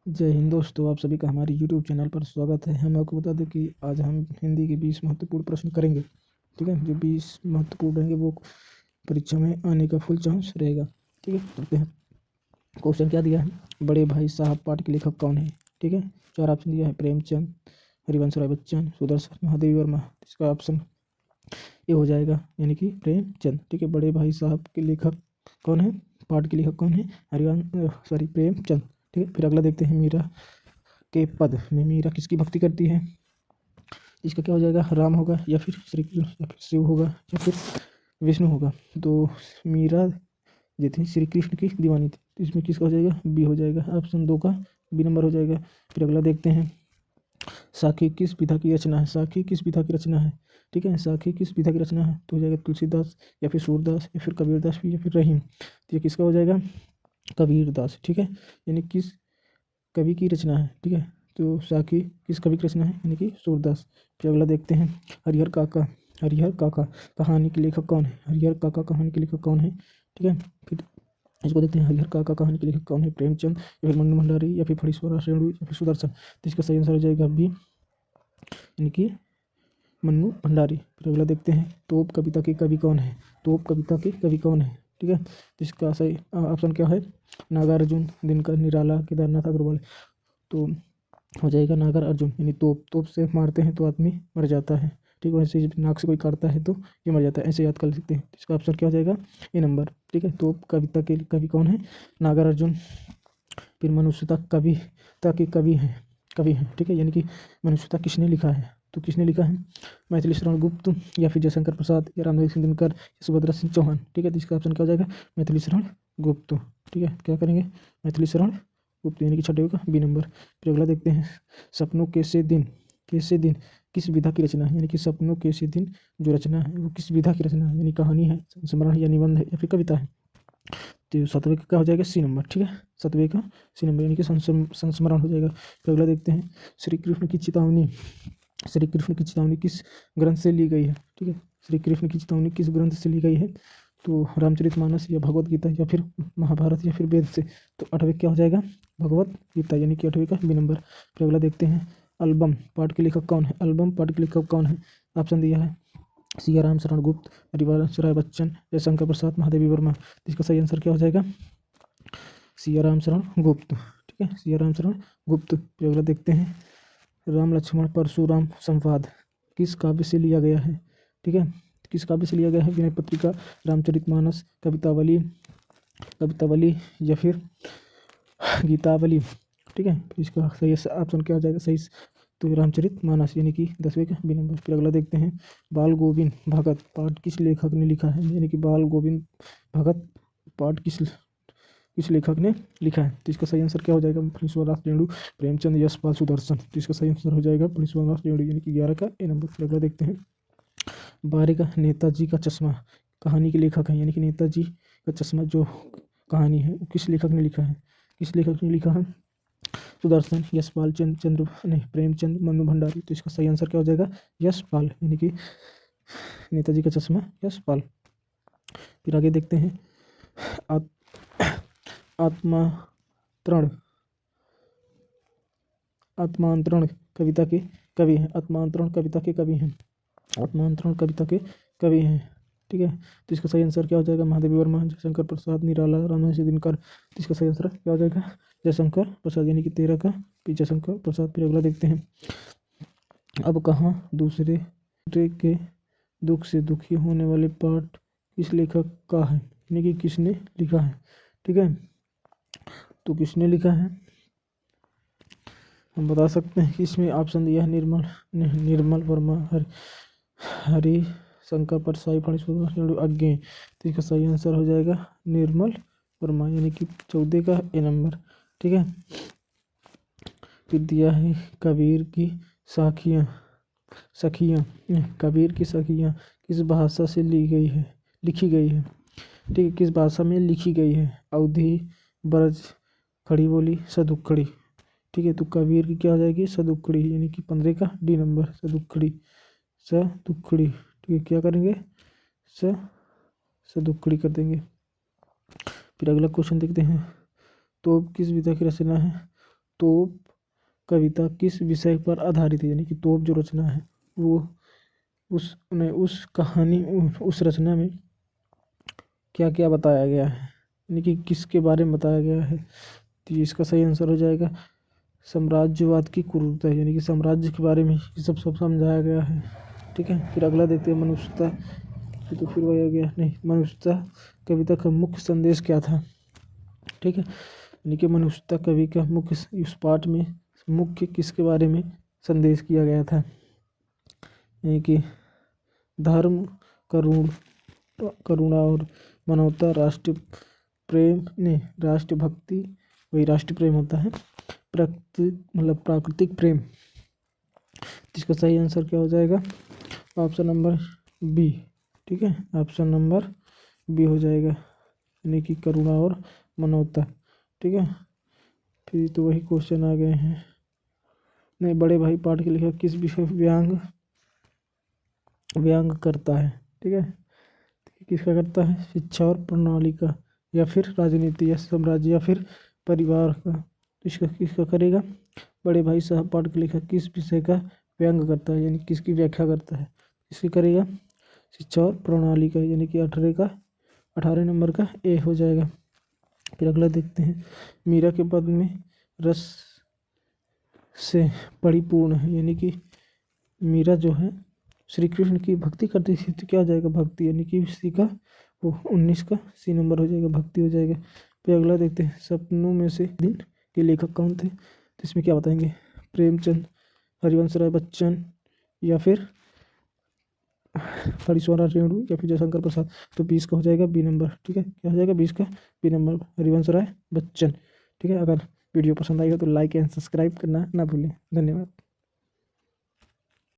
जय हिंद दोस्तों, आप सभी का हमारे यूट्यूब चैनल पर स्वागत है। हम आपको बता दें कि आज हम हिंदी के 20 महत्वपूर्ण प्रश्न करेंगे। ठीक है, जो 20 महत्वपूर्ण रहेंगे वो परीक्षा में आने का फुल चांस रहेगा। ठीक है, करते हैं। क्वेश्चन क्या दिया है? बड़े भाई साहब पाठ के लेखक कौन है? ठीक है, 4 ऑप्शन दिया है। प्रेमचंद, हरिवंश राय बच्चन, सुदर्शन, महादेवी वर्मा। इसका ऑप्शन ये हो जाएगा, यानी कि प्रेमचंद। ठीक है, बड़े भाई साहब के लेखक कौन है? पाठ के लेखक कौन है? प्रेमचंद। ठीक है, फिर अगला देखते हैं। मीरा के पद में मीरा किसकी भक्ति करती है? इसका क्या हो जाएगा? राम होगा, या फिर श्री कृष्ण, या फिर शिव होगा, या फिर विष्णु होगा। तो मीरा जो थी श्री कृष्ण की दीवानी थी, तो इसमें किसका हो जाएगा? बी हो जाएगा। ऑप्शन 2 का बी नंबर हो जाएगा। फिर अगला देखते हैं। साखी किस विधा की रचना है? साखी किस विधा की रचना है? ठीक है, साखी किस विधा की रचना है? तो हो जाएगा तुलसीदास, या फिर सूरदास, या फिर कबीरदास, या फिर रहीम। तो ये किसका हो जाएगा? कबीरदास। ठीक है, यानी किस कवि की रचना है? ठीक है, तो साखी किस कवि की रचना है? यानी कि सूरदास। फिर अगला देखते हैं। हरिहर काका, हरिहर काका कहानी के लेखक कौन है? हरिहर काका कहानी के लेखक कौन है? ठीक है, फिर इसको देखते हैं। हरिहर काका कहानी के लेखक कौन है? प्रेमचंद, या फिर मन्नू भंडारी, या फिर फणीश्वरदास रेणु, या फिर सुदर्शन। तो इसका सही आंसर हो जाएगा बी, यानी कि मन्नू भंडारी। फिर अगला देखते हैं। तोप कविता के कवि कौन है? तोप कविता के कवि कौन है? ठीक है, तो इसका सही ऑप्शन क्या है? नागार्जुन, दिनकर निराला, केदारनाथ अग्रवाल। तो हो जाएगा नागर अर्जुन, यानी तोप। तोप से मारते हैं तो आदमी मर जाता है। ठीक है, वैसे ही नाक से कोई काटता है तो ये मर जाता है, ऐसे याद कर सकते हैं। इसका ऑप्शन क्या हो जाएगा? ए नंबर। ठीक है, तोप कविता के कवि कौन है? नागर अर्जुन। फिर मनुष्यता कविता के कवि हैं। ठीक है, यानी कि मनुष्यता किसने लिखा है? तो किसने लिखा है? मैथिली शरण गुप्त, या फिर जयशंकर प्रसाद, या रामधारी सिंह दिनकर, या सुभद्रा सिंह चौहान। ठीक है, तो इसका ऑप्शन क्या हो जाएगा? मैथिली शरण गुप्त। ठीक है, क्या करेंगे? मैथिली शरण गुप्त, यानी कि छठे का बी नंबर। फिर अगला देखते हैं। सपनों के से दिन, कैसे दिन किस विधा की रचना है? यानी कि सपनों के से दिन जो रचना है वो किस विधा की रचना है? यानी कहानी है, संस्मरण है, या निबंध है, या फिर कविता है। तो सतवें का क्या हो जाएगा? C number. ठीक है, सतवें का सी नंबर, यानी कि संस्मरण हो जाएगा। फिर अगला देखते हैं। श्री कृष्ण की चेतावनी, श्री कृष्ण की चेतावनी किस ग्रंथ से ली गई है? ठीक है, श्री कृष्ण की चेतावनी किस ग्रंथ से ली गई है? तो रामचरितमानस, या भगवत गीता, या फिर महाभारत, या फिर वेद से। तो 8वें क्या हो जाएगा? भगवत गीता, यानी कि 8वें का बी नंबर। फिर अगला देखते हैं। एल्बम पाठ के लेखक कौन है? एल्बम पाठ के लेखक कौन है? ऑप्शन दिया है। सियाराम शरण गुप्त, हरिवंश राय बच्चन, जयशंकर प्रसाद, महादेवी वर्मा। तो इसका सही आंसर क्या हो जाएगा? सियाराम शरण गुप्त। ठीक है, सियाराम शरण गुप्त। फिर अगला देखते हैं। राम लक्ष्मण परशुराम संवाद किस काव्य से लिया गया है? ठीक है, किस काव्य से लिया गया है? विनय पत्रिका, रामचरितमानस, कवितावली, कवितावली, या फिर गीतावली। ठीक है, फिर इसका सही ऑप्शन क्या हो जाएगा? सही तो रामचरित मानस, यानी कि 10वें का बी नंबर। फिर अगला देखते हैं। बाल गोविंद भगत पाठ किस लेखक ने लिखा है? यानी कि बाल गोविंद भगत पाठ किस लेखक ने लिखा है? तो इसका सही आंसर क्या हो जाएगा? फणीश्वरदास रेणु, प्रेमचंद, यशपाल, सुदर्शन। तो इसका सही आंसर हो जाएगा फणीश्वरदास रेणु, यानी कि 11 का ए नंबर। फिर अगला देखते हैं। बारह का नेताजी का चश्मा कहानी के लेखक है, यानी कि नेताजी का चश्मा जो कहानी है वो किस लेखक ने लिखा है? किस लेखक ने लिखा है? सुदर्शन, यशपाल, चंद्र नहीं, प्रेमचंद, मन्नू भंडारी। तो इसका सही आंसर क्या हो जाएगा? यशपाल, यानी कि नेताजी का चश्मा यशपाल। फिर आगे देखते हैं। आत, आत्मांतरण, आत्मांतरण कविता के कवि हैं। आत्मांतरण कविता के कवि हैं। आत्मांतरण कविता के कवि हैं। ठीक है, तो इसका सही आंसर क्या हो जाएगा? महादेवी वर्मा, जयशंकर प्रसाद, निराला, रामधारी दिनकर। तो इसका सही आंसर क्या हो जाएगा? जयशंकर प्रसाद, यानी कि 13 का पी जयशंकर प्रसाद। फिर अगला देखते हैं। अब कहाँ दूसरे के दुख से दुखी होने वाले पाठ किस लेखक का है? यानी कि किसने लिखा है? ठीक है, तो किसने लिखा है हम बता सकते हैं कि इसमें ऑप्शन दिया है। निर्मल वर्मा, हरि शंकर परसाई, फणीश्वर अज्ञे। तो इसका सही आंसर हो जाएगा निर्मल वर्मा, यानी कि 14 का ए नंबर। ठीक है, फिर दिया है कबीर की सखियाँ, कबीर की सखियाँ किस भाषा से लिखी गई है? ठीक है, किस भाषा में लिखी गई है? अवधी, ब्रज, खड़ी बोली, सदुक्खड़ी। ठीक है, तो कबीर की क्या हो जाएगी? सदुक्खड़ी, यानी कि 15 का डी नंबर, सदुक्खड़ी। ठीक है, क्या करेंगे? सदुक्खड़ी कर देंगे। फिर अगला क्वेश्चन देखते हैं। तो किस विधा की रचना है? तोप कविता किस विषय पर आधारित है, यानी कि तोप जो रचना है वो उस कहानी उस रचना में क्या क्या बताया गया है, यानी कि किसके बारे में बताया गया है। तो इसका सही आंसर हो जाएगा साम्राज्यवाद की क्रूरता, यानी कि साम्राज्य के बारे में ये सब समझाया गया है। ठीक है, फिर अगला देखते हैं मनुष्यता। ये तो फिर वही हो गया, नहीं, मनुष्यता कविता का मुख्य संदेश क्या था। ठीक है, यानी कि मनुष्यता कवि का मुख्य इस पाठ में मुख्य किसके बारे में संदेश किया गया था, यानी कि धर्म, करुणा और मानवता, राष्ट्र प्रेम, नहीं, राष्ट्रभक्ति, वही राष्ट्र प्रेम होता है, प्राकृतिक प्रेम। इसका सही आंसर क्या हो जाएगा, ऑप्शन नंबर बी। ठीक है, ऑप्शन नंबर बी हो जाएगा, यानी कि करुणा और मानवता। ठीक है, फिर तो वही क्वेश्चन आ गए हैं। नहीं, बड़े भाई पाठ के लेखक किस विषय व्यंग करता है। ठीक है, किसका करता है, शिक्षा और प्रणाली का, या फिर राजनीति, या साम्राज्य, या फिर परिवार का। इसका किसका करेगा, बड़े भाई साहब पाठ के लेखक किस विषय का व्यंग करता है, यानी किसकी व्याख्या करता है। इसकी करेगा शिक्षा और प्रणाली का, यानी कि 18 नंबर का ए हो जाएगा। फिर अगला देखते हैं, मीरा के पद में रस से परिपूर्ण है, यानी कि मीरा जो है श्री कृष्ण की भक्ति करती थी, तो क्या हो जाएगा, भक्ति, यानी कि सी का वो 19 का सी नंबर हो जाएगा, भक्ति हो जाएगा। फिर अगला देखते हैं, सपनों में से दिन के लेखक कौन थे। तो इसमें क्या बताएंगे, प्रेमचंद, हरिवंश राय बच्चन, या फिर हरीश्वरराव रेणु, या फिर जयशंकर प्रसाद। तो 20 का हो जाएगा बी नंबर। ठीक है, क्या हो जाएगा 20 का बी नंबर, हरिवंश राय बच्चन। ठीक है, अगर वीडियो पसंद आएगा तो लाइक एंड सब्सक्राइब करना ना भूलें। धन्यवाद।